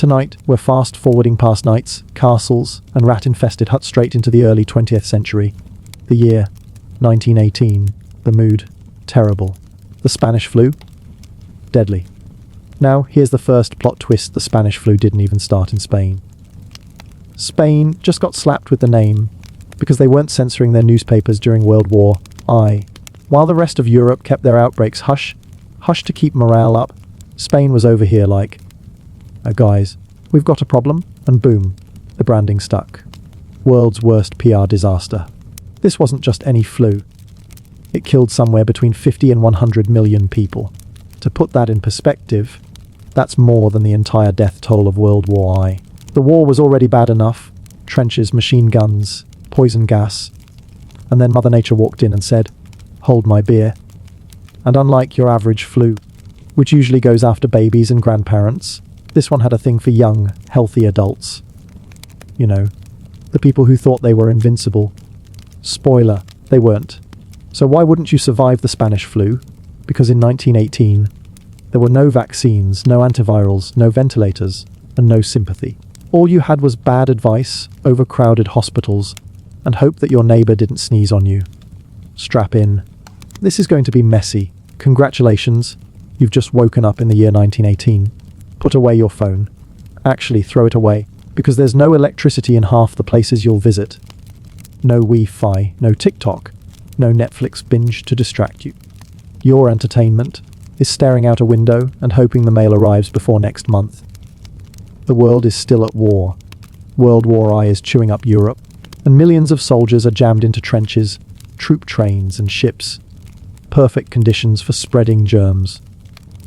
Tonight, we're fast-forwarding past knights, castles, and rat-infested huts straight into the early 20th century. The year, 1918. The mood, terrible. The Spanish flu, deadly. Now, here's the first plot twist: the Spanish flu didn't even start in Spain. Spain just got slapped with the name because they weren't censoring their newspapers during World War I. While the rest of Europe kept their outbreaks hush to keep morale up, Spain was over here like, guys, we've got a problem, and boom, the branding stuck. World's worst PR disaster. This wasn't just any flu. It killed somewhere between 50 and 100 million people. To put that in perspective, that's more than the entire death toll of World War I. The war was already bad enough: trenches, machine guns, poison gas. And then Mother Nature walked in and said, "Hold my beer." And unlike your average flu, which usually goes after babies and grandparents, this one had a thing for young, healthy adults. You know, the people who thought they were invincible. Spoiler, they weren't. So why wouldn't you survive the Spanish flu? Because in 1918, there were no vaccines, no antivirals, no ventilators, and no sympathy. All you had was bad advice, overcrowded hospitals, and hope that your neighbor didn't sneeze on you. Strap in. This is going to be messy. Congratulations, you've just woken up in the year 1918. Put away your phone. Actually, throw it away, because there's no electricity in half the places you'll visit. No Wi-Fi, no TikTok, no Netflix binge to distract you. Your entertainment is staring out a window and hoping the mail arrives before next month. The world is still at war. World War I is chewing up Europe, and millions of soldiers are jammed into trenches, troop trains, and ships. Perfect conditions for spreading germs.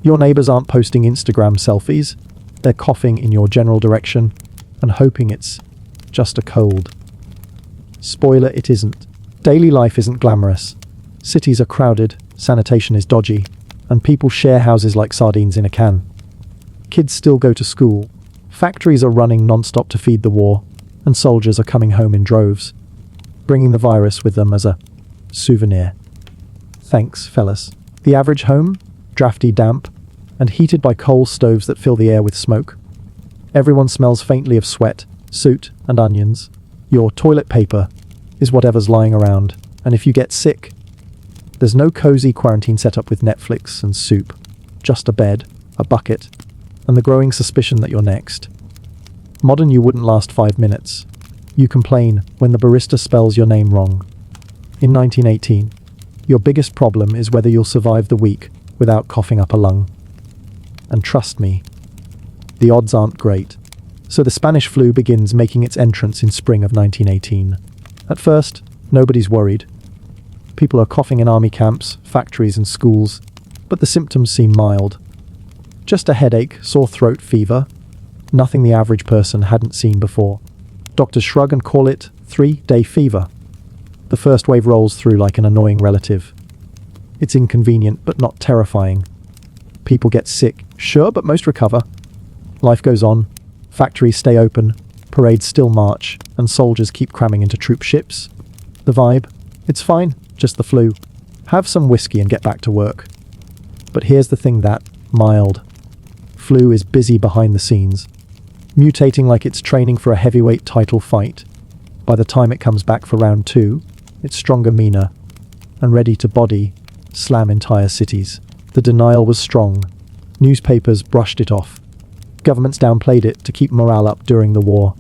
Your neighbors aren't posting Instagram selfies. They're coughing in your general direction and hoping it's just a cold. Spoiler, it isn't. Daily life isn't glamorous. Cities are crowded, sanitation is dodgy, and people share houses like sardines in a can. Kids still go to school. Factories are running non-stop to feed the war, and soldiers are coming home in droves, bringing the virus with them as a souvenir. Thanks, fellas. The average home? Drafty, damp, and heated by coal stoves that fill the air with smoke. Everyone smells faintly of sweat, soot, and onions. Your toilet paper is whatever's lying around, and if you get sick, there's no cozy quarantine setup with Netflix and soup. Just a bed, a bucket, and the growing suspicion that you're next. Modern you wouldn't last 5 minutes. You complain when the barista spells your name wrong. In 1918, your biggest problem is whether you'll survive the week without coughing up a lung. And trust me, the odds aren't great. So the Spanish flu begins making its entrance in spring of 1918. At first, nobody's worried. People are coughing in army camps, factories and schools, but the symptoms seem mild. Just a headache, sore throat, fever. Nothing the average person hadn't seen before. Doctors shrug and call it 3-day fever. The first wave rolls through like an annoying relative. It's inconvenient, but not terrifying. People get sick, sure, but most recover. Life goes on. Factories stay open. Parades still march, and soldiers keep cramming into troop ships. The vibe? It's fine, just the flu. Have some whiskey and get back to work. But here's the thing: that mild flu is busy behind the scenes, mutating like it's training for a heavyweight title fight. By the time it comes back for round 2, it's stronger, meaner, and ready to slam entire cities. The denial was strong. Newspapers brushed it off. Governments downplayed it to keep morale up during the war.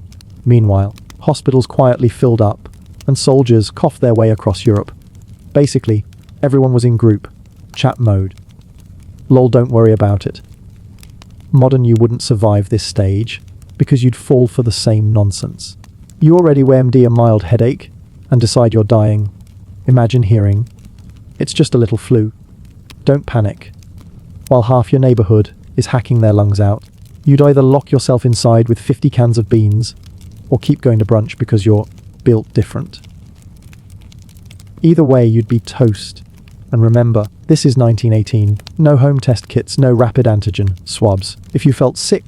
Meanwhile, hospitals quietly filled up, and soldiers coughed their way across Europe. Basically, everyone was in group chat mode. Lol, don't worry about it. Modern you wouldn't survive this stage, because you'd fall for the same nonsense. You already WMD a mild headache, and decide you're dying. Imagine hearing, "It's just a little flu." Don't panic. While half your neighborhood is hacking their lungs out, you'd either lock yourself inside with 50 cans of beans, or keep going to brunch because you're built different. Either way, you'd be toast. And remember, this is 1918. No home test kits, no rapid antigen swabs. If you felt sick,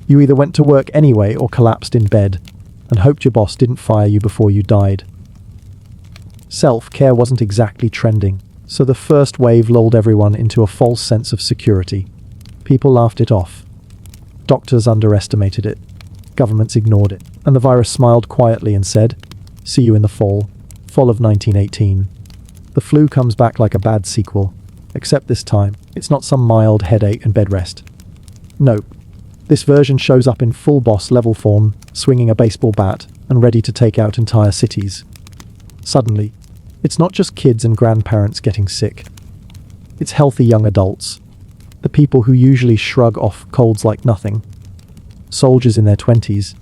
you either went to work anyway or collapsed in bed and hoped your boss didn't fire you before you died. Self-care wasn't exactly trending, so the first wave lulled everyone into a false sense of security. People laughed it off. Doctors underestimated it. Governments ignored it. And the virus smiled quietly and said, "See you in the fall." Fall of 1918. The flu comes back like a bad sequel. Except this time, it's not some mild headache and bed rest. Nope. This version shows up in full boss level form, swinging a baseball bat and ready to take out entire cities. Suddenly, it's not just kids and grandparents getting sick. It's healthy young adults. The people who usually shrug off colds like nothing. Soldiers in their 20s.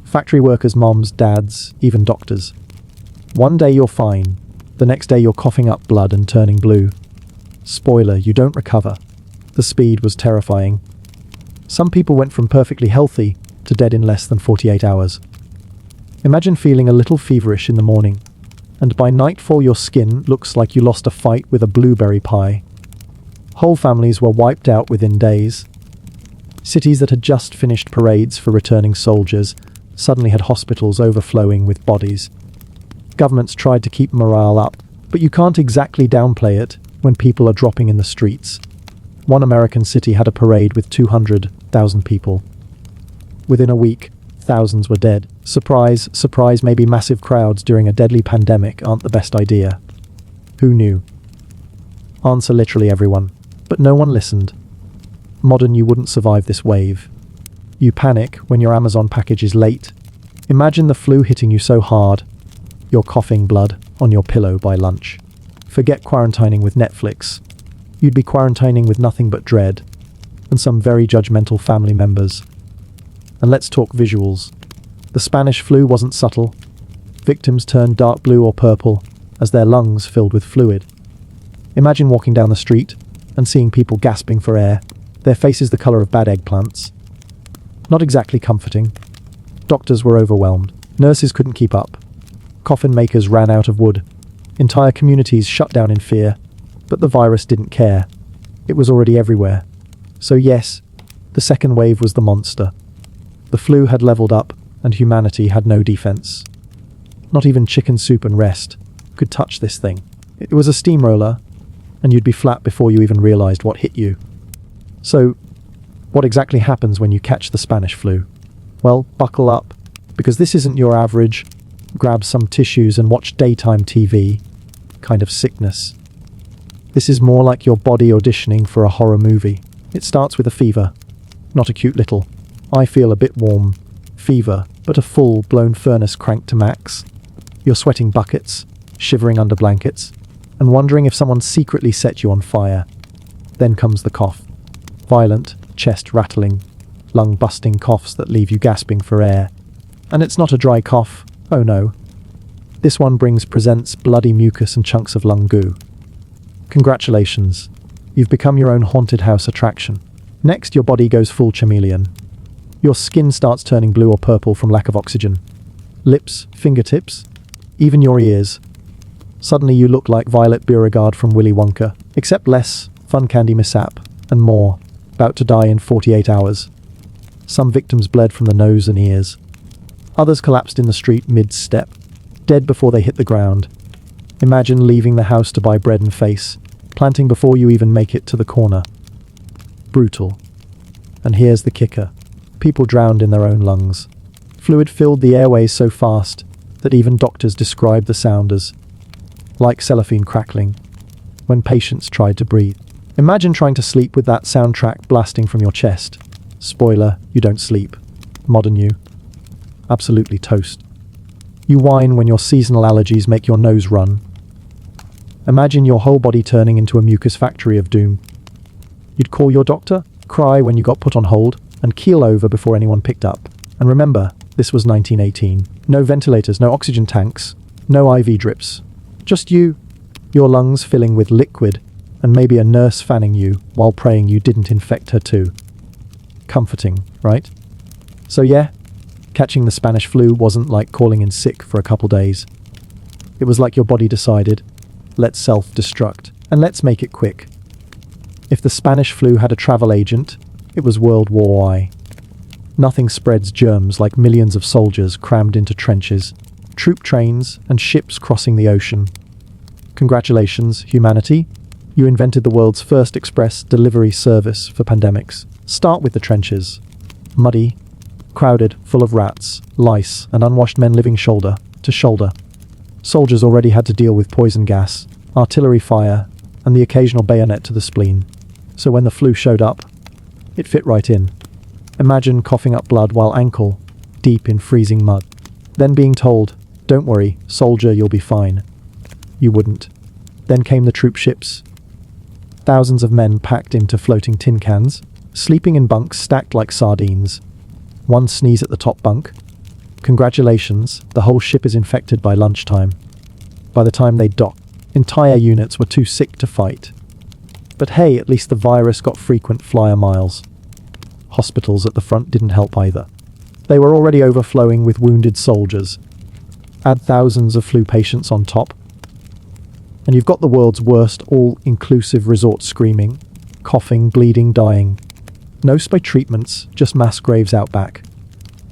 Factory workers' moms, dads, even doctors. One day you're fine. The next day you're coughing up blood and turning blue. Spoiler, you don't recover. The speed was terrifying. Some people went from perfectly healthy to dead in less than 48 hours. Imagine feeling a little feverish in the morning, and by nightfall your skin looks like you lost a fight with a blueberry pie. Whole families were wiped out within days. Cities that had just finished parades for returning soldiers suddenly had hospitals overflowing with bodies. Governments tried to keep morale up, but you can't exactly downplay it when people are dropping in the streets. One American city had a parade with 200,000 people. Within a week, thousands were dead. Surprise, surprise, maybe massive crowds during a deadly pandemic aren't the best idea. Who knew? Answer literally everyone. But no one listened. Modern, you wouldn't survive this wave. You panic when your Amazon package is late. Imagine the flu hitting you so hard, you're coughing blood on your pillow by lunch. Forget quarantining with Netflix. You'd be quarantining with nothing but dread, and some very judgmental family members. And let's talk visuals. The Spanish flu wasn't subtle. Victims turned dark blue or purple as their lungs filled with fluid. Imagine walking down the street and seeing people gasping for air, their faces the color of bad eggplants. Not exactly comforting. Doctors were overwhelmed. Nurses couldn't keep up. Coffin makers ran out of wood. Entire communities shut down in fear. But the virus didn't care. It was already everywhere. So yes, the second wave was the monster. The flu had leveled up, and humanity had no defense. Not even chicken soup and rest could touch this thing. It was a steamroller, and you'd be flat before you even realized what hit you. So, what exactly happens when you catch the Spanish flu? Well, buckle up, because this isn't your average grab some tissues and watch daytime TV kind of sickness. This is more like your body auditioning for a horror movie. It starts with a fever, not a cute little "I feel a bit warm" fever, but a full-blown furnace cranked to max. You're sweating buckets, shivering under blankets, and wondering if someone secretly set you on fire. Then comes the cough. Violent, chest-rattling, lung-busting coughs that leave you gasping for air. And it's not a dry cough, oh no. This one presents bloody mucus and chunks of lung goo. Congratulations, you've become your own haunted house attraction. Next, your body goes full chameleon. Your skin starts turning blue or purple from lack of oxygen. Lips, fingertips, even your ears. Suddenly you look like Violet Beauregard from Willy Wonka, except less, fun candy mishap, and more, about to die in 48 hours. Some victims bled from the nose and ears. Others collapsed in the street mid-step, dead before they hit the ground. Imagine leaving the house to buy bread and face, planting before you even make it to the corner. Brutal. And here's the kicker. People drowned in their own lungs. Fluid filled the airways so fast that even doctors described the sound as like cellophane crackling when patients tried to breathe. Imagine trying to sleep with that soundtrack blasting from your chest. Spoiler, you don't sleep. Modern you. Absolutely toast. You whine when your seasonal allergies make your nose run. Imagine your whole body turning into a mucus factory of doom. You'd call your doctor, cry when you got put on hold, and keel over before anyone picked up. And remember, this was 1918. No ventilators, no oxygen tanks, no IV drips. Just you, your lungs filling with liquid, and maybe a nurse fanning you while praying you didn't infect her too. Comforting, right? So yeah, catching the Spanish flu wasn't like calling in sick for a couple days. It was like your body decided, let's self-destruct, and let's make it quick. If the Spanish flu had a travel agent, it was World War I. Nothing spreads germs like millions of soldiers crammed into trenches, troop trains, and ships crossing the ocean. Congratulations, humanity. You invented the world's first express delivery service for pandemics. Start with the trenches. Muddy, crowded, full of rats, lice, and unwashed men living shoulder to shoulder. Soldiers already had to deal with poison gas, artillery fire, and the occasional bayonet to the spleen. So when the flu showed up, it fit right in. Imagine coughing up blood while ankle deep in freezing mud. Then being told, "Don't worry, soldier, you'll be fine." You wouldn't. Then came the troop ships. Thousands of men packed into floating tin cans, sleeping in bunks stacked like sardines. One sneeze at the top bunk. Congratulations, the whole ship is infected by lunchtime. By the time they docked, entire units were too sick to fight. But hey, at least the virus got frequent flyer miles. Hospitals at the front didn't help either. They were already overflowing with wounded soldiers. Add thousands of flu patients on top, and you've got the world's worst all-inclusive resort screaming, coughing, bleeding, dying. No spray treatments, just mass graves out back.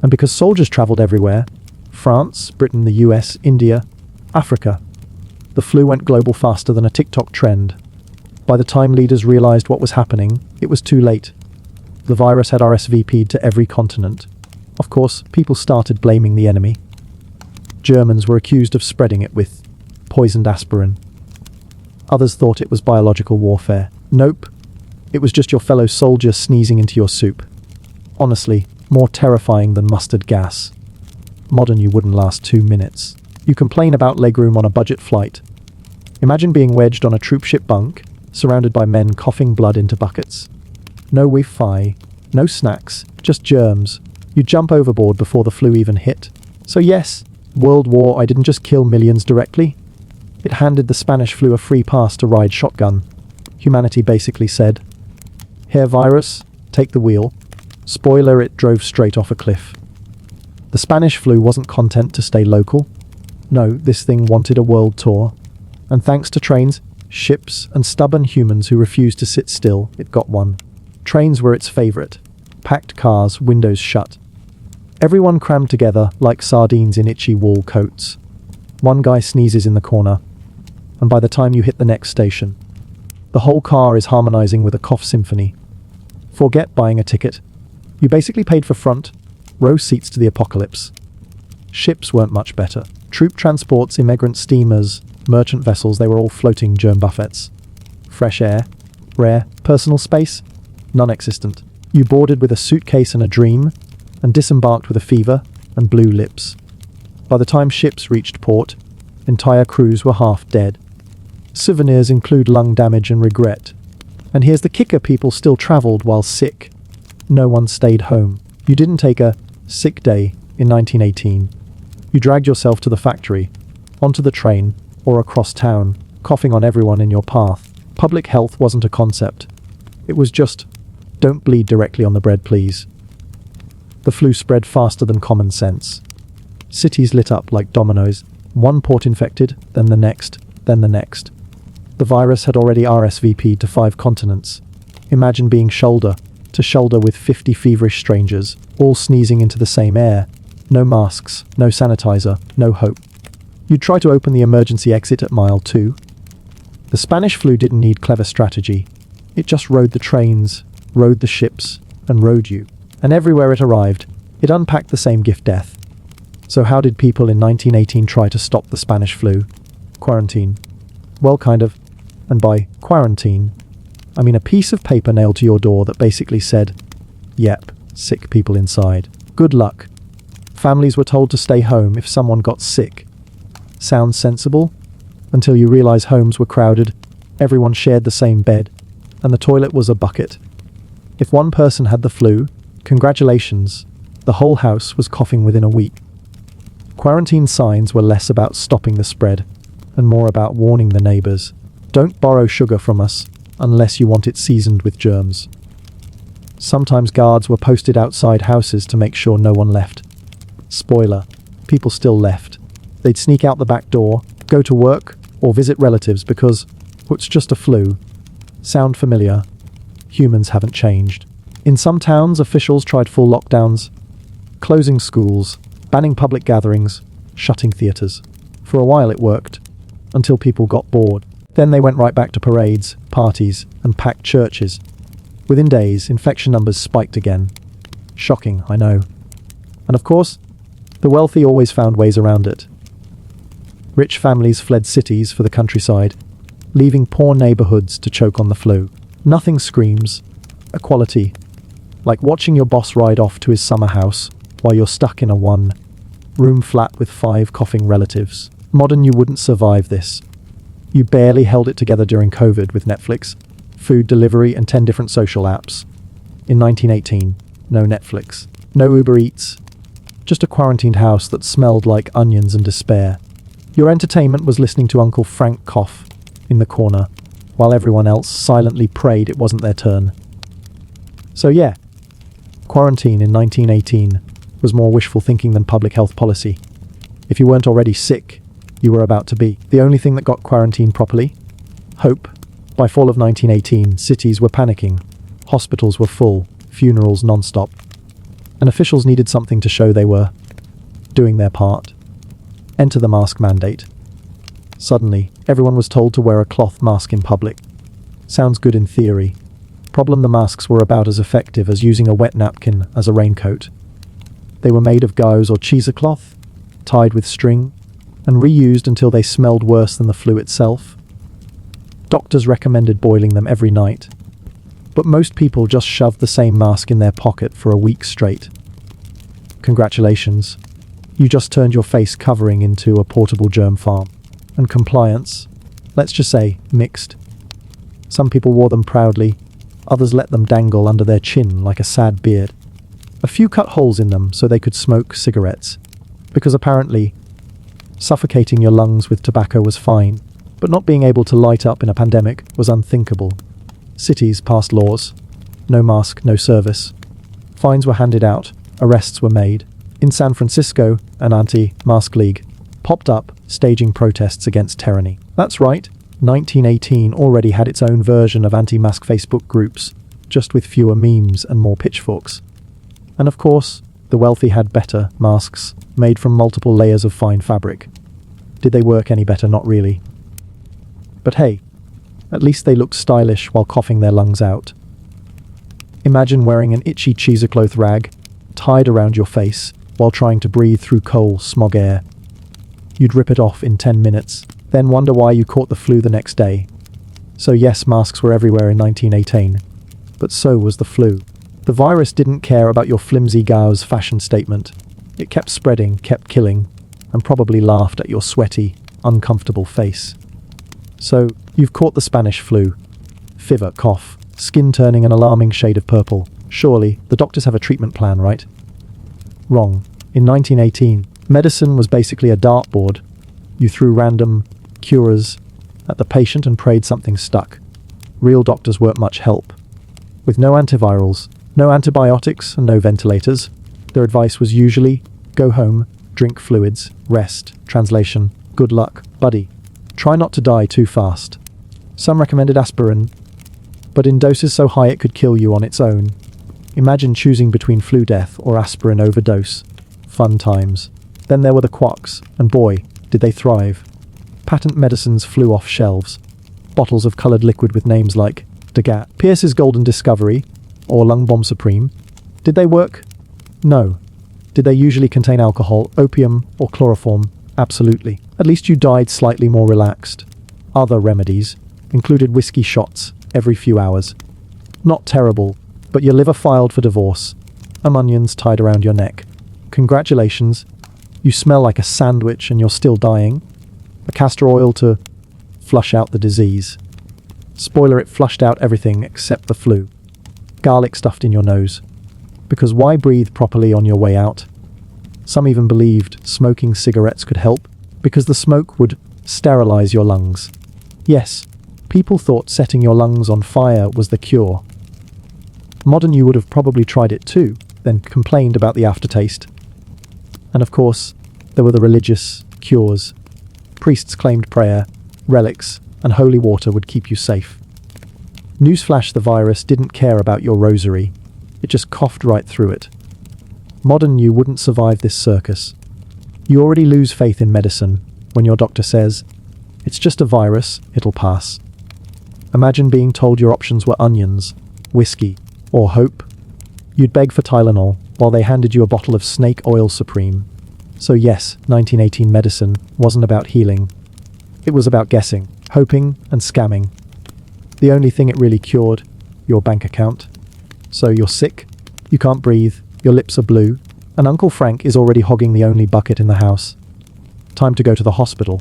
And because soldiers travelled everywhere, France, Britain, the US, India, Africa, the flu went global faster than a TikTok trend. By the time leaders realised what was happening, it was too late. The virus had RSVP'd to every continent. Of course, people started blaming the enemy. Germans were accused of spreading it with poisoned aspirin. Others thought it was biological warfare. Nope. It was just your fellow soldier sneezing into your soup. Honestly, more terrifying than mustard gas. Modern you wouldn't last 2 minutes. You complain about legroom on a budget flight. Imagine being wedged on a troop ship bunk, surrounded by men coughing blood into buckets. No Wi-Fi, no snacks, just germs. You jump overboard before the flu even hit. So yes, World War I didn't just kill millions directly. It handed the Spanish flu a free pass to ride shotgun. Humanity basically said, "Here virus, take the wheel." Spoiler, it drove straight off a cliff. The Spanish flu wasn't content to stay local. No, this thing wanted a world tour. And thanks to trains, ships, and stubborn humans who refused to sit still, it got one. Trains were its favourite. Packed cars, windows shut. Everyone crammed together like sardines in itchy wool coats. One guy sneezes in the corner, and by the time you hit the next station, the whole car is harmonizing with a cough symphony. Forget buying a ticket. You basically paid for front row seats to the apocalypse. Ships weren't much better. Troop transports, immigrant steamers, merchant vessels, they were all floating germ buffets. Fresh air, rare, personal space, non-existent. You boarded with a suitcase and a dream, and disembarked with a fever and blue lips. By the time ships reached port, entire crews were half dead. Souvenirs include lung damage and regret. And here's the kicker, people still travelled while sick. No one stayed home. You didn't take a sick day in 1918. You dragged yourself to the factory, onto the train, or across town, coughing on everyone in your path. Public health wasn't a concept. It was just, don't bleed directly on the bread, please. The flu spread faster than common sense. Cities lit up like dominoes. One port infected, then the next, then the next. The virus had already RSVP'd to 5 continents. Imagine being shoulder to shoulder with 50 feverish strangers, all sneezing into the same air. No masks, no sanitizer, no hope. You'd try to open the emergency exit at mile 2. The Spanish flu didn't need clever strategy. It just rode the trains, rode the ships, and rode you. And everywhere it arrived, it unpacked the same gift, death. So how did people in 1918 try to stop the Spanish flu? Quarantine. Well, kind of. And by quarantine, I mean a piece of paper nailed to your door that basically said, "Yep, sick people inside. Good luck." Families were told to stay home if someone got sick. Sounds sensible? Until you realize homes were crowded, everyone shared the same bed, and the toilet was a bucket. If one person had the flu, congratulations, the whole house was coughing within a week. Quarantine signs were less about stopping the spread, and more about warning the neighbours. Don't borrow sugar from us, unless you want it seasoned with germs. Sometimes guards were posted outside houses to make sure no one left. Spoiler, people still left. They'd sneak out the back door, go to work, or visit relatives because, it's just a flu. Sound familiar? Humans haven't changed. In some towns, officials tried full lockdowns, closing schools, banning public gatherings, shutting theatres. For a while it worked, until people got bored. Then they went right back to parades, parties, and packed churches. Within days, infection numbers spiked again. Shocking, I know. And of course, the wealthy always found ways around it. Rich families fled cities for the countryside, leaving poor neighborhoods to choke on the flu. Nothing screams equality like watching your boss ride off to his summer house while you're stuck in a one-room flat with 5 coughing relatives. Modern you wouldn't survive this. You barely held it together during COVID with Netflix, food delivery and 10 different social apps. In 1918, no Netflix, no Uber Eats, just a quarantined house that smelled like onions and despair. Your entertainment was listening to Uncle Frank cough in the corner, while everyone else silently prayed it wasn't their turn. So yeah, quarantine in 1918 was more wishful thinking than public health policy. If you weren't already sick, you were about to be. The only thing that got quarantined properly? Hope. By fall of 1918, cities were panicking. Hospitals were full, funerals non-stop. And officials needed something to show they were doing their part. Enter the mask mandate. Suddenly, everyone was told to wear a cloth mask in public. Sounds good in theory. Problem: the masks were about as effective as using a wet napkin as a raincoat. They were made of gauze or cheesecloth, tied with string, and reused until they smelled worse than the flu itself. Doctors recommended boiling them every night, but most people just shoved the same mask in their pocket for a week straight. Congratulations, you just turned your face covering into a portable germ farm. And compliance, let's just say, mixed. Some people wore them proudly, others let them dangle under their chin like a sad beard. A few cut holes in them so they could smoke cigarettes, because apparently suffocating your lungs with tobacco was fine, but not being able to light up in a pandemic was unthinkable. Cities passed laws. No mask, no service. Fines were handed out, arrests were made. In San Francisco, an anti-mask league popped up, staging protests against tyranny. That's right, 1918 already had its own version of anti-mask Facebook groups, just with fewer memes and more pitchforks. And of course, the wealthy had better masks, made from multiple layers of fine fabric. Did they work any better? Not really. But hey, at least they looked stylish while coughing their lungs out. Imagine wearing an itchy cheesecloth rag tied around your face while trying to breathe through coal, smog air. You'd rip it off in 10 minutes, then wonder why you caught the flu the next day. So yes, masks were everywhere in 1918, but so was the flu. The virus didn't care about your flimsy gauze fashion statement. It kept spreading, kept killing, and probably laughed at your sweaty, uncomfortable face. So, you've caught the Spanish flu. Fever, cough, skin turning an alarming shade of purple. Surely, the doctors have a treatment plan, right? Wrong. In 1918, medicine was basically a dartboard. You threw random cures at the patient and prayed something stuck. Real doctors weren't much help. With no antivirals, no antibiotics, and no ventilators, their advice was usually, go home, drink fluids, rest. Translation, good luck, buddy. Try not to die too fast. Some recommended aspirin, but in doses so high it could kill you on its own. Imagine choosing between flu death or aspirin overdose. Fun times. Then there were the quacks, and boy, did they thrive. Patent medicines flew off shelves. Bottles of coloured liquid with names like Degat, Pierce's Golden Discovery, or Lung Bomb Supreme. Did they work? No. Did they usually contain alcohol, opium, or chloroform? Absolutely. At least you died slightly more relaxed. Other remedies included whiskey shots every few hours. Not terrible, but your liver filed for divorce. Onions tied around your neck. Congratulations, you smell like a sandwich and you're still dying. A castor oil to flush out the disease. Spoiler, it flushed out everything except the flu. Garlic stuffed in your nose. Because why breathe properly on your way out? Some even believed smoking cigarettes could help, because the smoke would sterilize your lungs. Yes, people thought setting your lungs on fire was the cure. Modern you would have probably tried it too, then complained about the aftertaste. And of course, there were the religious cures. Priests claimed prayer, relics, and holy water would keep you safe. Newsflash, the virus didn't care about your rosary. It just coughed right through it. Modern you wouldn't survive this circus. You already lose faith in medicine when your doctor says, it's just a virus, it'll pass. Imagine being told your options were onions, whiskey, or hope. You'd beg for Tylenol, while they handed you a bottle of snake oil supreme. So yes, 1918 medicine wasn't about healing. It was about guessing, hoping, and scamming. The only thing it really cured, your bank account. So you're sick, you can't breathe, your lips are blue, and Uncle Frank is already hogging the only bucket in the house. Time to go to the hospital.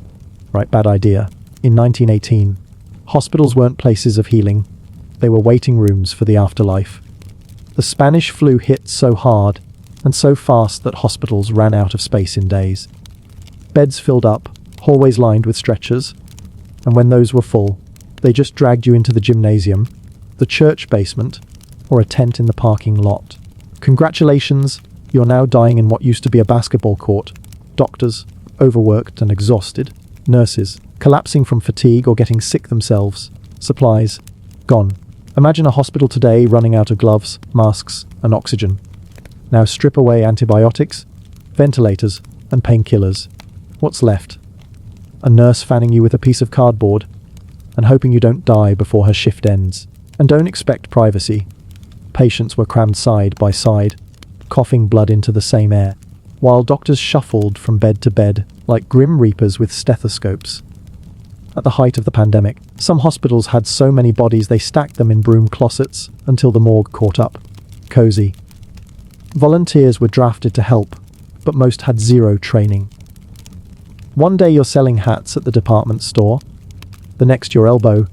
Right, bad idea. In 1918, hospitals weren't places of healing. They were waiting rooms for the afterlife. The Spanish flu hit so hard and so fast that hospitals ran out of space in days. Beds filled up, hallways lined with stretchers, and when those were full, they just dragged you into the gymnasium, the church basement, or a tent in the parking lot. Congratulations, you're now dying in what used to be a basketball court. Doctors, overworked and exhausted. Nurses, collapsing from fatigue or getting sick themselves. Supplies, gone. Imagine a hospital today running out of gloves, masks, and oxygen. Now strip away antibiotics, ventilators, and painkillers. What's left? A nurse fanning you with a piece of cardboard and hoping you don't die before her shift ends. And don't expect privacy. Patients were crammed side by side, coughing blood into the same air, while doctors shuffled from bed to bed like grim reapers with stethoscopes. At the height of the pandemic, some hospitals had so many bodies they stacked them in broom closets until the morgue caught up. Cozy. Volunteers were drafted to help, but most had zero training. One day you're selling hats at the department store, the next your elbow,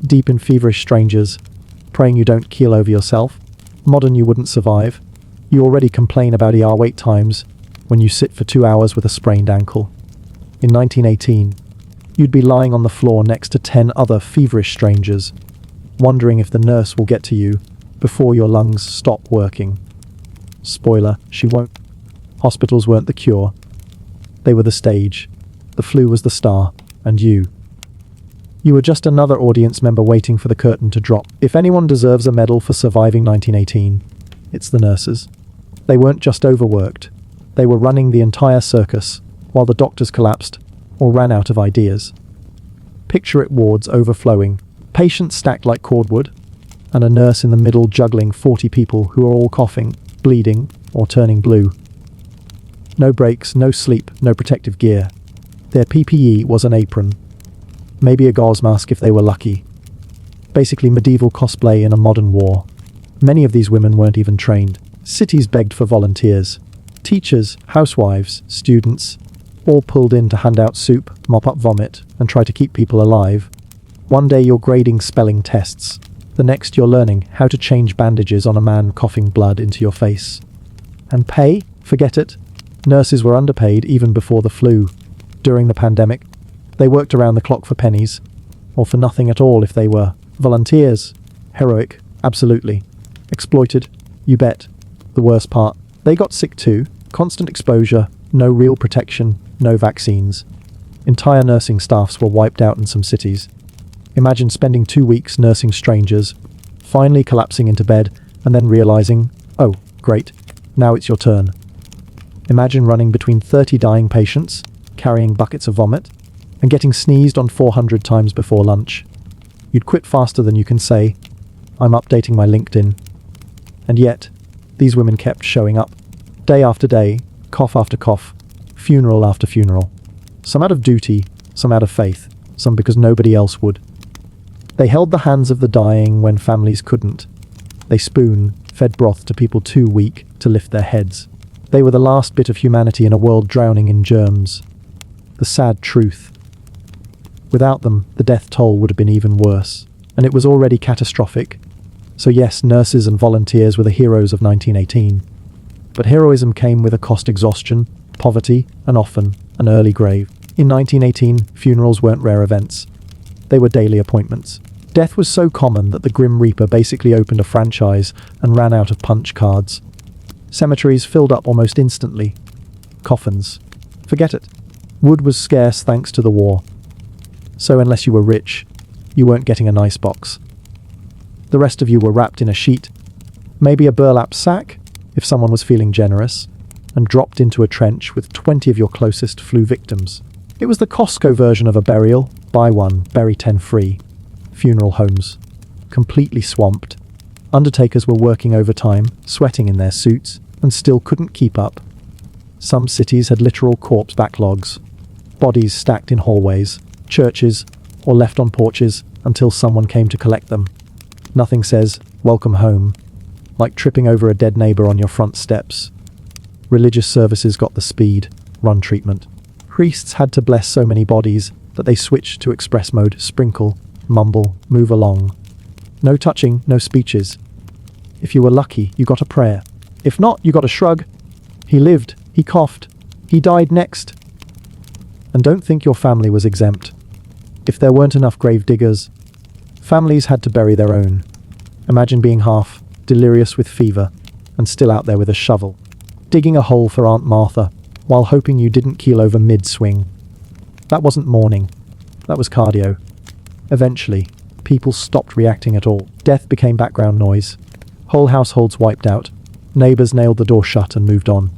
deep in feverish strangers, praying you don't keel over yourself. Modern you wouldn't survive. You already complain about ER wait times when you sit for 2 hours with a sprained ankle. In 1918, you'd be lying on the floor next to 10 other feverish strangers, wondering if the nurse will get to you before your lungs stop working. Spoiler, she won't. Hospitals weren't the cure. They were the stage. The flu was the star, and you. You were just another audience member waiting for the curtain to drop. If anyone deserves a medal for surviving 1918, it's the nurses. They weren't just overworked. They were running the entire circus, while the doctors collapsed or ran out of ideas. Picture it, wards overflowing, patients stacked like cordwood, and a nurse in the middle juggling 40 people who are all coughing, bleeding, or turning blue. No breaks, no sleep, no protective gear. Their PPE was an apron. Maybe a gauze mask if they were lucky. Basically medieval cosplay in a modern war. Many of these women weren't even trained. Cities begged for volunteers. Teachers, housewives, students, all pulled in to hand out soup, mop up vomit, and try to keep people alive. One day you're grading spelling tests. The next you're learning how to change bandages on a man coughing blood into your face. And pay? Forget it. Nurses were underpaid even before the flu. During the pandemic, they worked around the clock for pennies, or for nothing at all if they were. Volunteers. Heroic, absolutely. Exploited, you bet. The worst part, they got sick too. Constant exposure, no real protection, no vaccines. Entire nursing staffs were wiped out in some cities. Imagine spending 2 weeks nursing strangers, finally collapsing into bed, and then realizing, oh, great, now it's your turn. Imagine running between 30 dying patients, carrying buckets of vomit, and getting sneezed on 400 times before lunch. You'd quit faster than you can say, I'm updating my LinkedIn. And yet, these women kept showing up, day after day, cough after cough, funeral after funeral. Some out of duty, some out of faith, some because nobody else would. They held the hands of the dying when families couldn't. They spoon-fed broth to people too weak to lift their heads. They were the last bit of humanity in a world drowning in germs. The sad truth. Without them, the death toll would have been even worse, and it was already catastrophic. So yes, nurses and volunteers were the heroes of 1918. But heroism came with a cost: exhaustion, poverty, and often an early grave. In 1918, funerals weren't rare events. They were daily appointments. Death was so common that the Grim Reaper basically opened a franchise and ran out of punch cards. Cemeteries filled up almost instantly. Coffins. Forget it. Wood was scarce thanks to the war. So unless you were rich, you weren't getting a nice box. The rest of you were wrapped in a sheet, maybe a burlap sack, if someone was feeling generous, and dropped into a trench with 20 of your closest flu victims. It was the Costco version of a burial. Buy one, bury 10 free. Funeral homes. Completely swamped. Undertakers were working overtime, sweating in their suits, and still couldn't keep up. Some cities had literal corpse backlogs, bodies stacked in hallways, churches, or left on porches until someone came to collect them. Nothing says, "Welcome home," like tripping over a dead neighbor on your front steps. Religious services got the speed, run treatment. Priests had to bless so many bodies that they switched to express mode, sprinkle, mumble, move along. No touching, no speeches. If you were lucky, you got a prayer. If not, you got a shrug. He lived, he coughed, he died next. And don't think your family was exempt. If there weren't enough grave diggers, families had to bury their own. Imagine being half delirious with fever and still out there with a shovel, digging a hole for Aunt Martha while hoping you didn't keel over mid-swing. That wasn't mourning. That was cardio. Eventually, people stopped reacting at all. Death became background noise. Whole households wiped out. Neighbors nailed the door shut and moved on.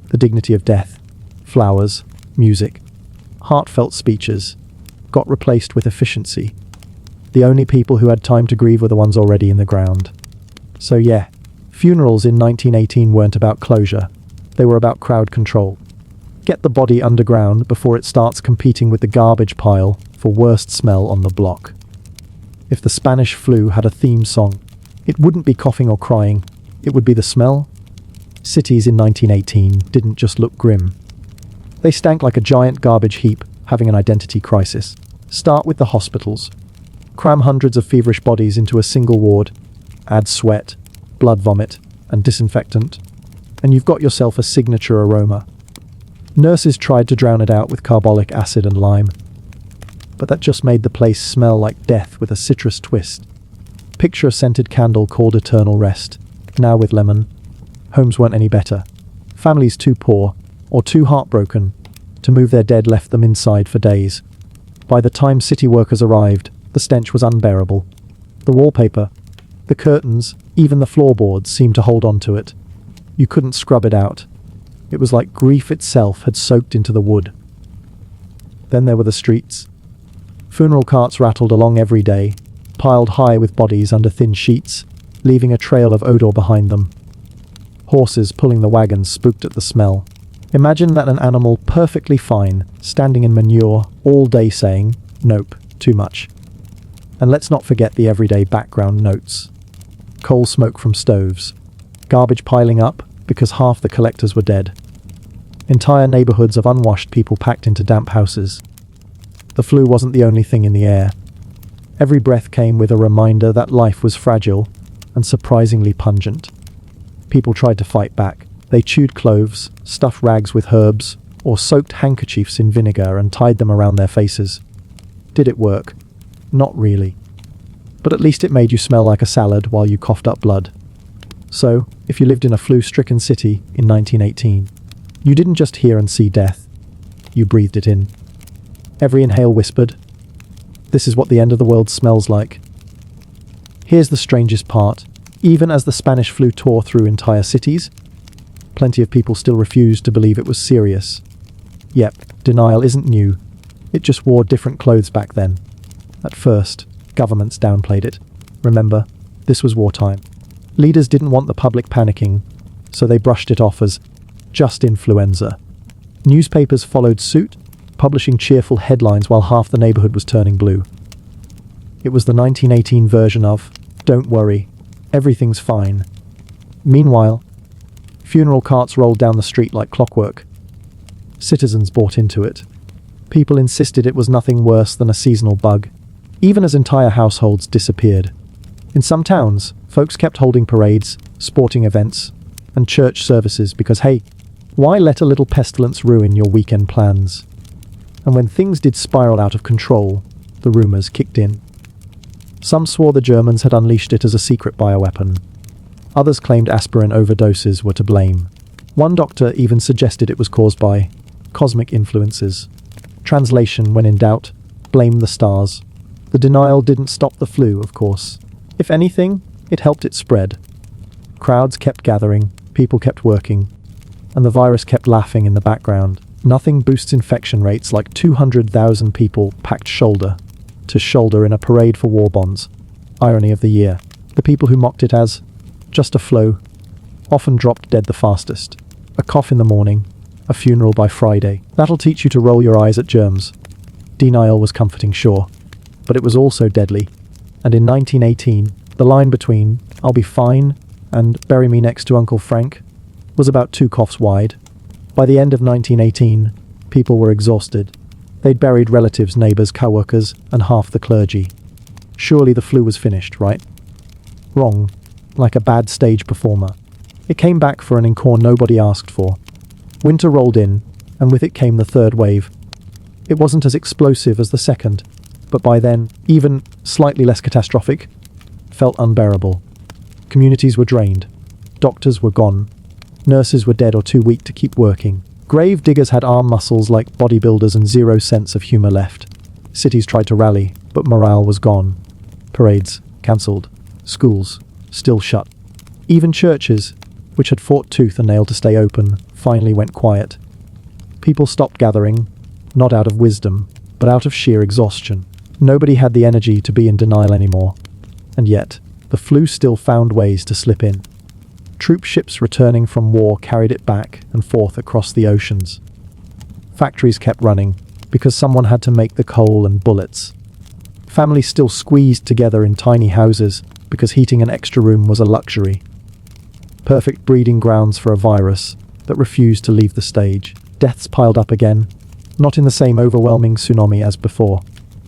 The dignity of death, flowers, music, heartfelt speeches, got replaced with efficiency. The only people who had time to grieve were the ones already in the ground. So yeah, funerals in 1918 weren't about closure. They were about crowd control. Get the body underground before it starts competing with the garbage pile for worst smell on the block. If the Spanish flu had a theme song, it wouldn't be coughing or crying, it would be the smell. Cities in 1918 didn't just look grim. They stank like a giant garbage heap having an identity crisis. Start with the hospitals. Cram hundreds of feverish bodies into a single ward. Add sweat, blood vomit, and disinfectant. And you've got yourself a signature aroma. Nurses tried to drown it out with carbolic acid and lime, but that just made the place smell like death with a citrus twist. Picture a scented candle called Eternal Rest, now with lemon. Homes weren't any better. Families too poor, or too heartbroken, to move their dead left them inside for days. By the time city workers arrived, the stench was unbearable. The wallpaper, the curtains, even the floorboards seemed to hold on to it. You couldn't scrub it out. It was like grief itself had soaked into the wood. Then there were the streets. Funeral carts rattled along every day, piled high with bodies under thin sheets, leaving a trail of odor behind them. Horses pulling the wagons spooked at the smell. Imagine that an animal perfectly fine, standing in manure all day saying, "Nope, too much." And let's not forget the everyday background notes. Coal smoke from stoves. Garbage piling up because half the collectors were dead. Entire neighborhoods of unwashed people packed into damp houses. The flu wasn't the only thing in the air. Every breath came with a reminder that life was fragile and surprisingly pungent. People tried to fight back. They chewed cloves, stuffed rags with herbs, or soaked handkerchiefs in vinegar and tied them around their faces. Did it work? Not really. But at least it made you smell like a salad while you coughed up blood. So, if you lived in a flu-stricken city in 1918, you didn't just hear and see death, you breathed it in. Every inhale whispered, "This is what the end of the world smells like." Here's the strangest part. Even as the Spanish flu tore through entire cities, plenty of people still refused to believe it was serious. Yep, denial isn't new. It just wore different clothes back then. At first, governments downplayed it. Remember, this was wartime. Leaders didn't want the public panicking, so they brushed it off as just influenza. Newspapers followed suit, publishing cheerful headlines while half the neighborhood was turning blue. It was the 1918 version of, "Don't worry, everything's fine." Meanwhile, funeral carts rolled down the street like clockwork. Citizens bought into it. People insisted it was nothing worse than a seasonal bug, even as entire households disappeared. In some towns, folks kept holding parades, sporting events, and church services because, hey, why let a little pestilence ruin your weekend plans? And when things did spiral out of control, the rumors kicked in. Some swore the Germans had unleashed it as a secret bioweapon. Others claimed aspirin overdoses were to blame. One doctor even suggested it was caused by cosmic influences. Translation, when in doubt, blame the stars. The denial didn't stop the flu, of course. If anything, it helped it spread. Crowds kept gathering, people kept working, and the virus kept laughing in the background. Nothing boosts infection rates like 200,000 people packed shoulder to shoulder in a parade for war bonds. Irony of the year. The people who mocked it as just a flu often dropped dead the fastest. A cough in the morning, a funeral by Friday. That'll teach you to roll your eyes at germs. Denial was comforting, sure, but it was also deadly. And in 1918, the line between "I'll be fine" and "bury me next to Uncle Frank" was about 2 coughs wide. By the end of 1918, people were exhausted. They'd buried relatives, neighbors, co-workers, and half the clergy. Surely the flu was finished, right? Wrong. Like a bad stage performer. It came back for an encore nobody asked for. Winter rolled in, and with it came the third wave. It wasn't as explosive as the second, but by then, even slightly less catastrophic, felt unbearable. Communities were drained. Doctors were gone. Nurses were dead or too weak to keep working. Grave diggers had arm muscles like bodybuilders and zero sense of humor left. Cities tried to rally, but morale was gone. Parades cancelled. Schools still shut. Even churches, which had fought tooth and nail to stay open, finally went quiet. People stopped gathering, not out of wisdom, but out of sheer exhaustion. Nobody had the energy to be in denial anymore. And yet, the flu still found ways to slip in. Troop ships returning from war carried it back and forth across the oceans. Factories kept running because someone had to make the coal and bullets. Families still squeezed together in tiny houses because heating an extra room was a luxury. Perfect breeding grounds for a virus that refused to leave the stage. Deaths piled up again, not in the same overwhelming tsunami as before,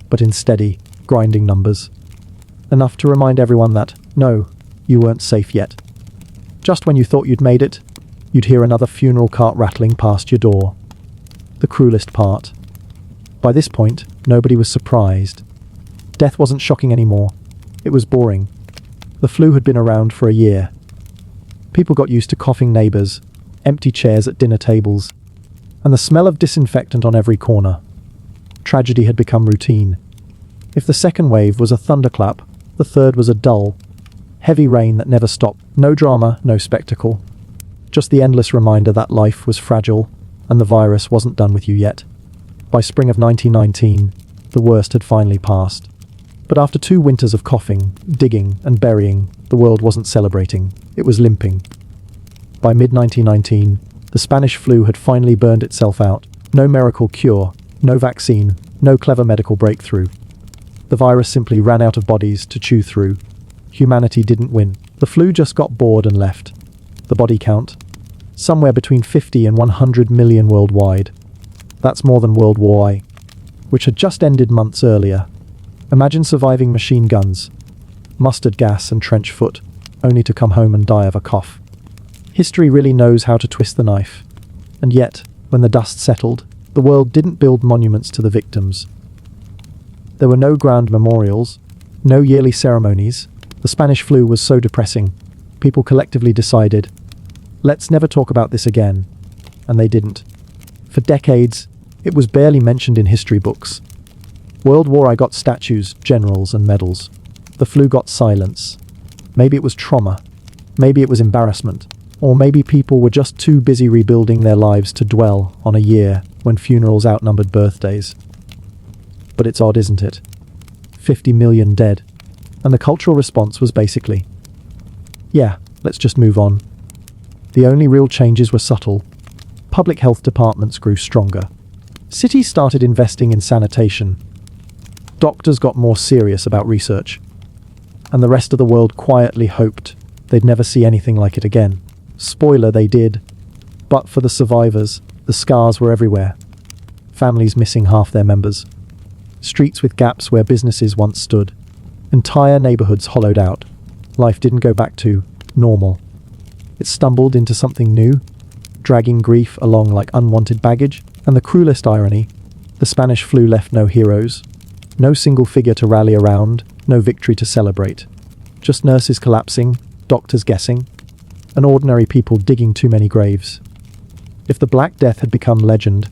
but in steady, grinding numbers. Enough to remind everyone that, no, you weren't safe yet. Just when you thought you'd made it, you'd hear another funeral cart rattling past your door. The cruelest part. By this point, nobody was surprised. Death wasn't shocking anymore. It was boring. The flu had been around for a year. People got used to coughing neighbors, empty chairs at dinner tables, and the smell of disinfectant on every corner. Tragedy had become routine. If the second wave was a thunderclap, the third was a dull, heavy rain that never stopped. No drama, no spectacle. Just the endless reminder that life was fragile and the virus wasn't done with you yet. By spring of 1919, the worst had finally passed. But after 2 winters of coughing, digging, and burying, the world wasn't celebrating. It was limping. By mid-1919, the Spanish flu had finally burned itself out. No miracle cure, no vaccine, no clever medical breakthrough. The virus simply ran out of bodies to chew through. Humanity didn't win. The flu just got bored and left. The body count? Somewhere between 50 and 100 million worldwide. That's more than World War I, which had just ended months earlier. Imagine surviving machine guns, mustard gas and trench foot, only to come home and die of a cough. History really knows how to twist the knife. And yet, when the dust settled, the world didn't build monuments to the victims. There were no grand memorials, no yearly ceremonies. The Spanish flu was so depressing. People collectively decided, let's never talk about this again. And they didn't. For decades, it was barely mentioned in history books. World War I got statues, generals, and medals. The flu got silence. Maybe it was trauma. Maybe it was embarrassment. Or maybe people were just too busy rebuilding their lives to dwell on a year when funerals outnumbered birthdays. But it's odd, isn't it? 50 million dead. And the cultural response was basically, yeah, let's just move on. The only real changes were subtle. Public health departments grew stronger. Cities started investing in sanitation. Doctors got more serious about research. And the rest of the world quietly hoped they'd never see anything like it again. Spoiler, they did. But for the survivors, the scars were everywhere. Families missing half their members. Streets with gaps where businesses once stood. Entire neighborhoods hollowed out. Life didn't go back to normal. It stumbled into something new, dragging grief along like unwanted baggage. And the cruelest irony, the Spanish flu left no heroes. No single figure to rally around, no victory to celebrate. Just nurses collapsing, doctors guessing, and ordinary people digging too many graves. If the Black Death had become legend,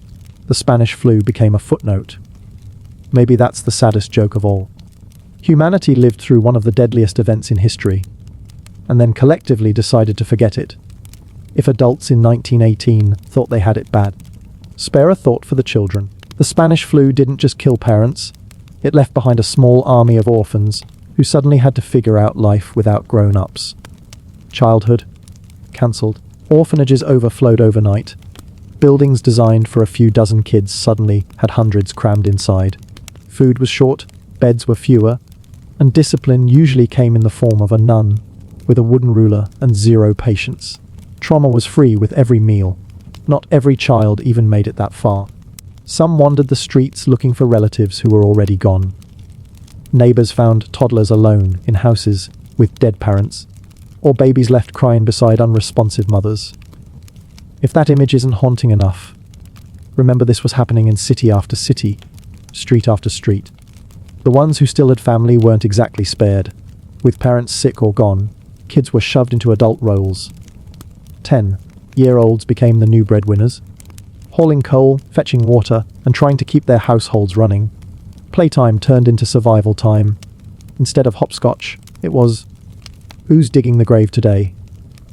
the Spanish flu became a footnote. Maybe that's the saddest joke of all. Humanity lived through one of the deadliest events in history, and then collectively decided to forget it. If adults in 1918 thought they had it bad, spare a thought for the children. The Spanish flu didn't just kill parents, it left behind a small army of orphans who suddenly had to figure out life without grown-ups. Childhood, cancelled. Orphanages overflowed overnight. Buildings designed for a few dozen kids suddenly had hundreds crammed inside. Food was short, beds were fewer, and discipline usually came in the form of a nun with a wooden ruler and zero patience. Trauma was free with every meal. Not every child even made it that far. Some wandered the streets looking for relatives who were already gone. Neighbors found toddlers alone in houses with dead parents, or babies left crying beside unresponsive mothers. If that image isn't haunting enough, remember this was happening in city after city, street after street. The ones who still had family weren't exactly spared. With parents sick or gone, kids were shoved into adult roles. 10-year-olds became the new breadwinners, hauling coal, fetching water, and trying to keep their households running. Playtime turned into survival time. Instead of hopscotch, it was, who's digging the grave today?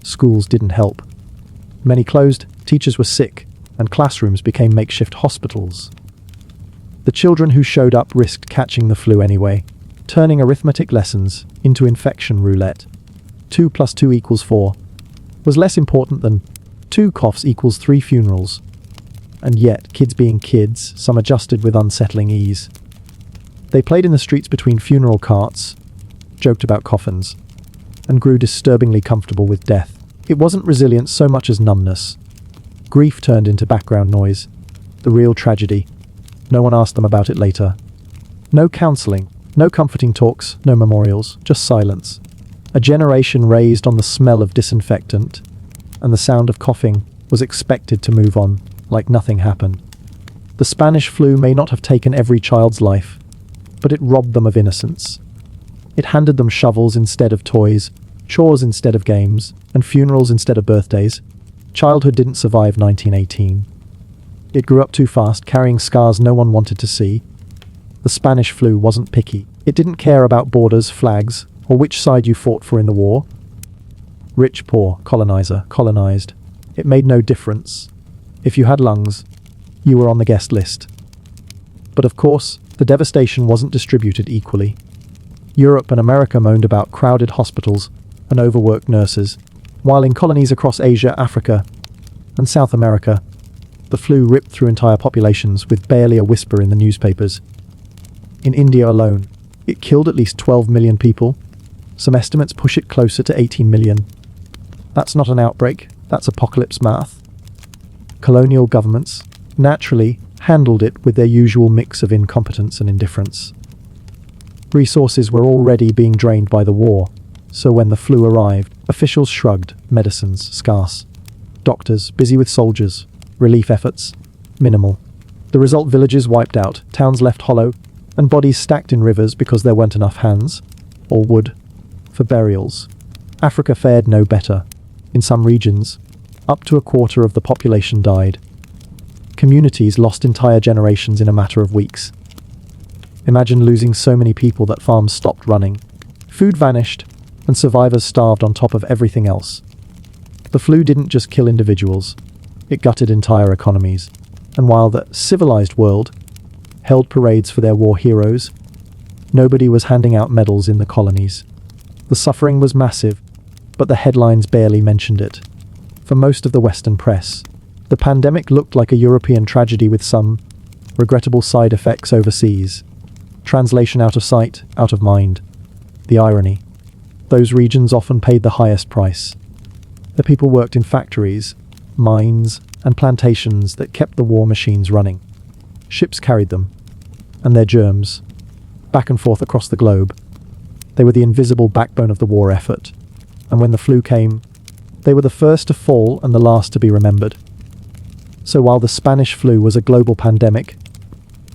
Schools didn't help. Many closed, teachers were sick, and classrooms became makeshift hospitals. The children who showed up risked catching the flu anyway, turning arithmetic lessons into infection roulette. 2 + 2 = 4 was less important than 2 coughs = 3 funerals. And yet, kids being kids, some adjusted with unsettling ease. They played in the streets between funeral carts, joked about coffins, and grew disturbingly comfortable with death. It wasn't resilience so much as numbness. Grief turned into background noise, the real tragedy. No one asked them about it later. No counseling, no comforting talks, no memorials, just silence. A generation raised on the smell of disinfectant, and the sound of coughing was expected to move on, like nothing happened. The Spanish flu may not have taken every child's life, but it robbed them of innocence. It handed them shovels instead of toys, chores instead of games, and funerals instead of birthdays. Childhood didn't survive 1918. It grew up too fast, carrying scars no one wanted to see. The Spanish flu wasn't picky. It didn't care about borders, flags, or which side you fought for in the war. Rich, poor, colonizer, colonized. It made no difference. If you had lungs, you were on the guest list. But of course, the devastation wasn't distributed equally. Europe and America moaned about crowded hospitals and overworked nurses, while in colonies across Asia, Africa, and South America, the flu ripped through entire populations with barely a whisper in the newspapers. In India alone, it killed at least 12 million people. Some estimates push it closer to 18 million. That's not an outbreak, that's apocalypse math. Colonial governments, naturally, handled it with their usual mix of incompetence and indifference. Resources were already being drained by the war, so when the flu arrived, officials shrugged, medicines scarce. Doctors busy with soldiers, relief efforts minimal. The result, villages wiped out, towns left hollow, and bodies stacked in rivers because there weren't enough hands, or wood, for burials. Africa fared no better. In some regions, up to a quarter of the population died. Communities lost entire generations in a matter of weeks. Imagine losing so many people that farms stopped running. Food vanished, and survivors starved on top of everything else. The flu didn't just kill individuals, it gutted entire economies. And while the civilized world held parades for their war heroes, nobody was handing out medals in the colonies. The suffering was massive, but the headlines barely mentioned it. For most of the Western press, the pandemic looked like a European tragedy with some regrettable side effects overseas. Translation: out of sight, out of mind. The irony. Those regions often paid the highest price. The people worked in factories, mines, and plantations that kept the war machines running. Ships carried them, and their germs, back and forth across the globe. They were the invisible backbone of the war effort. And when the flu came, they were the first to fall and the last to be remembered. So while the Spanish flu was a global pandemic,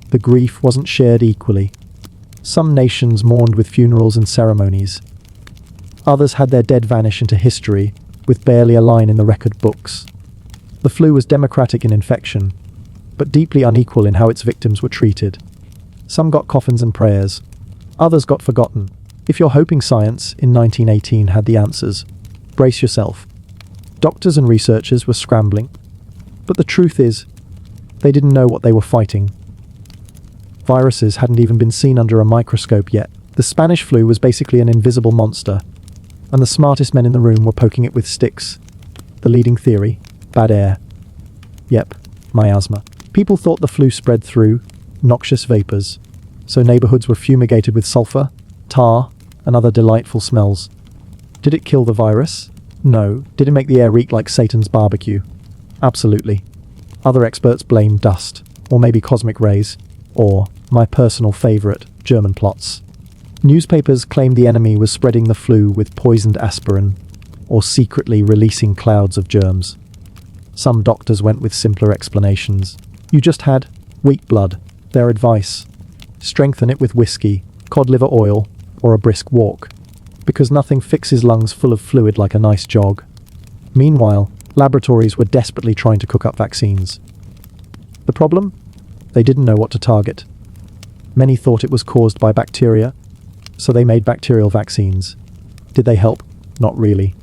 the grief wasn't shared equally. Some nations mourned with funerals and ceremonies. Others had their dead vanish into history, with barely a line in the record books. The flu was democratic in infection, but deeply unequal in how its victims were treated. Some got coffins and prayers. Others got forgotten. If you're hoping science in 1918 had the answers, brace yourself. Doctors and researchers were scrambling. But the truth is, they didn't know what they were fighting. Viruses hadn't even been seen under a microscope yet. The Spanish flu was basically an invisible monster, and the smartest men in the room were poking it with sticks, The leading theory: bad air. Yep, miasma. People thought the flu spread through noxious vapors, so neighborhoods were fumigated with sulfur, tar, and other delightful smells. Did it kill the virus? No. Did it make the air reek like Satan's barbecue? Absolutely. Other experts blame dust, or maybe cosmic rays, or, my personal favorite, German plots. Newspapers claimed the enemy was spreading the flu with poisoned aspirin, or secretly releasing clouds of germs. Some doctors went with simpler explanations. You just had weak blood. Their advice: strengthen it with whiskey, cod liver oil, or a brisk walk, because nothing fixes lungs full of fluid like a nice jog. Meanwhile, laboratories were desperately trying to cook up vaccines. The problem? They didn't know what to target. Many thought it was caused by bacteria, so they made bacterial vaccines. Did they help? Not really.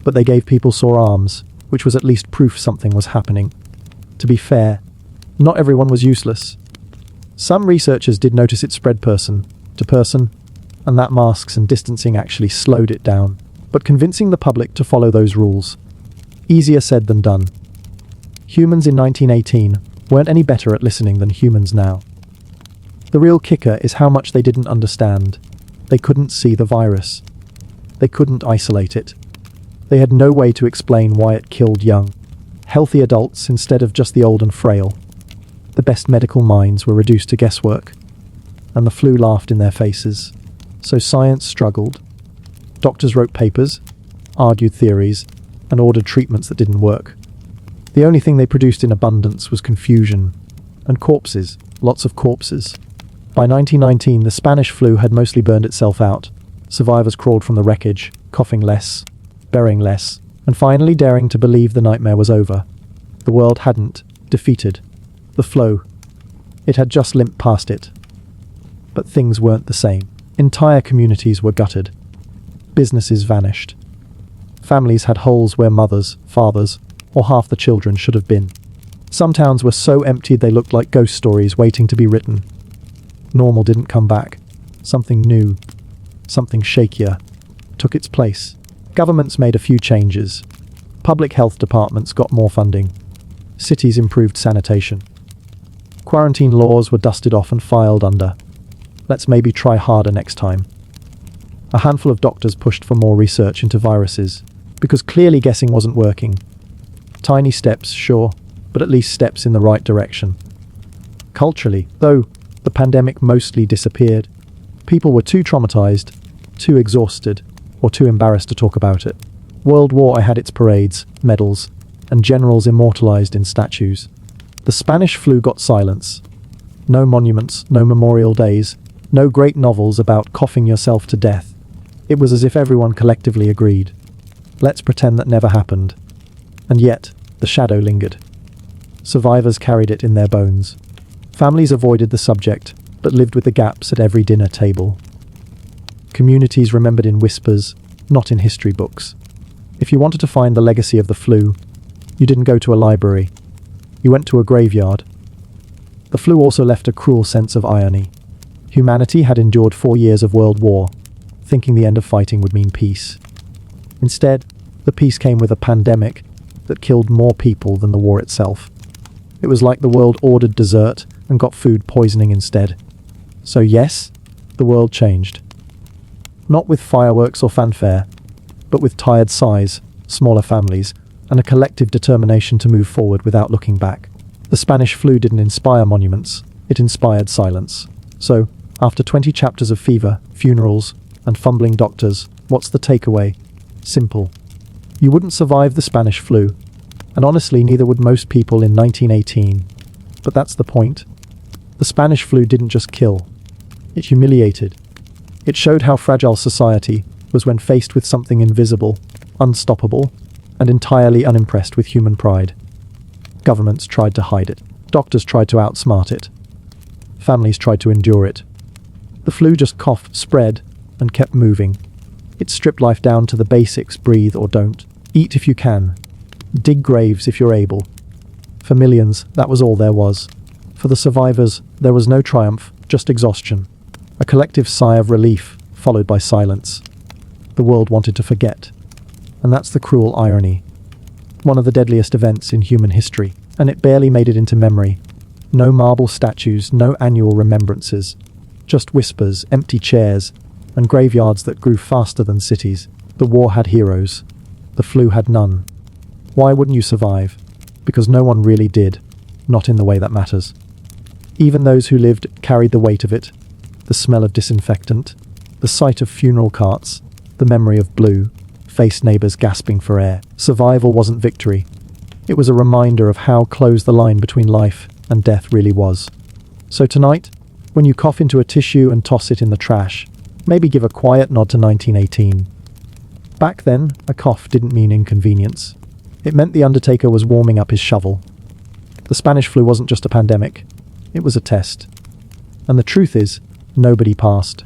But they gave people sore arms, which was at least proof something was happening. To be fair, not everyone was useless. Some researchers did notice it spread person to person, and that masks and distancing actually slowed it down. But convincing the public to follow those rules, easier said than done. Humans in 1918 weren't any better at listening than humans now. The real kicker is how much they didn't understand. They couldn't see the virus. They couldn't isolate it. They had no way to explain why it killed young, healthy adults instead of just the old and frail. The best medical minds were reduced to guesswork, and the flu laughed in their faces. So science struggled. Doctors wrote papers, argued theories, and ordered treatments that didn't work. The only thing they produced in abundance was confusion and corpses, lots of corpses. By 1919, the Spanish flu had mostly burned itself out. Survivors crawled from the wreckage, coughing less, burying less, and finally daring to believe the nightmare was over. The world hadn't defeated the flu. It had just limped past it. But things weren't the same. Entire communities were gutted. Businesses vanished. Families had holes where mothers, fathers, or half the children should have been. Some towns were so empty they looked like ghost stories waiting to be written. Normal didn't come back. Something new, something shakier, took its place. Governments made a few changes. Public health departments got more funding. Cities improved sanitation. Quarantine laws were dusted off and filed under. Let's maybe try harder next time. A handful of doctors pushed for more research into viruses, because clearly guessing wasn't working. Tiny steps, sure, but at least steps in the right direction. Culturally, though, the pandemic mostly disappeared. People were too traumatized, too exhausted, or too embarrassed to talk about it. World War I had its parades, medals, and generals immortalized in statues. The Spanish flu got silence. No monuments, no memorial days, no great novels about coughing yourself to death. It was as if everyone collectively agreed. Let's pretend that never happened. And yet, the shadow lingered. Survivors carried it in their bones. Families avoided the subject, but lived with the gaps at every dinner table. Communities remembered in whispers, not in history books. If you wanted to find the legacy of the flu, you didn't go to a library. You went to a graveyard. The flu also left a cruel sense of irony. Humanity had endured 4 years of world war, thinking the end of fighting would mean peace. Instead, the peace came with a pandemic that killed more people than the war itself. It was like the world ordered dessert and got food poisoning instead. So yes, the world changed. Not with fireworks or fanfare, but with tired sighs, smaller families, and a collective determination to move forward without looking back. The Spanish flu didn't inspire monuments, it inspired silence. So, after 20 chapters of fever, funerals, and fumbling doctors, what's the takeaway? Simple. You wouldn't survive the Spanish flu, and honestly neither would most people in 1918. But that's the point. The Spanish flu didn't just kill, it humiliated. It showed how fragile society was when faced with something invisible, unstoppable, and entirely unimpressed with human pride. Governments tried to hide it. Doctors tried to outsmart it. Families tried to endure it. The flu just coughed, spread, and kept moving. It stripped life down to the basics: breathe or don't. Eat if you can. Dig graves if you're able. For millions, that was all there was. For the survivors, there was no triumph, just exhaustion. A collective sigh of relief, followed by silence. The world wanted to forget. And that's the cruel irony. one of the deadliest events in human history, and it barely made it into memory. No marble statues, no annual remembrances. Just whispers, empty chairs, and graveyards that grew faster than cities. The war had heroes. The flu had none. Why wouldn't you survive? Because no one really did. Not in the way that matters. Even those who lived carried the weight of it. The smell of disinfectant, the sight of funeral carts, the memory of blue, faced neighbors gasping for air. Survival wasn't victory. It was a reminder of how close the line between life and death really was. So tonight, when you cough into a tissue and toss it in the trash, maybe give a quiet nod to 1918. Back then, a cough didn't mean inconvenience. It meant the undertaker was warming up his shovel. The Spanish flu wasn't just a pandemic. It was a test. And the truth is, nobody passed.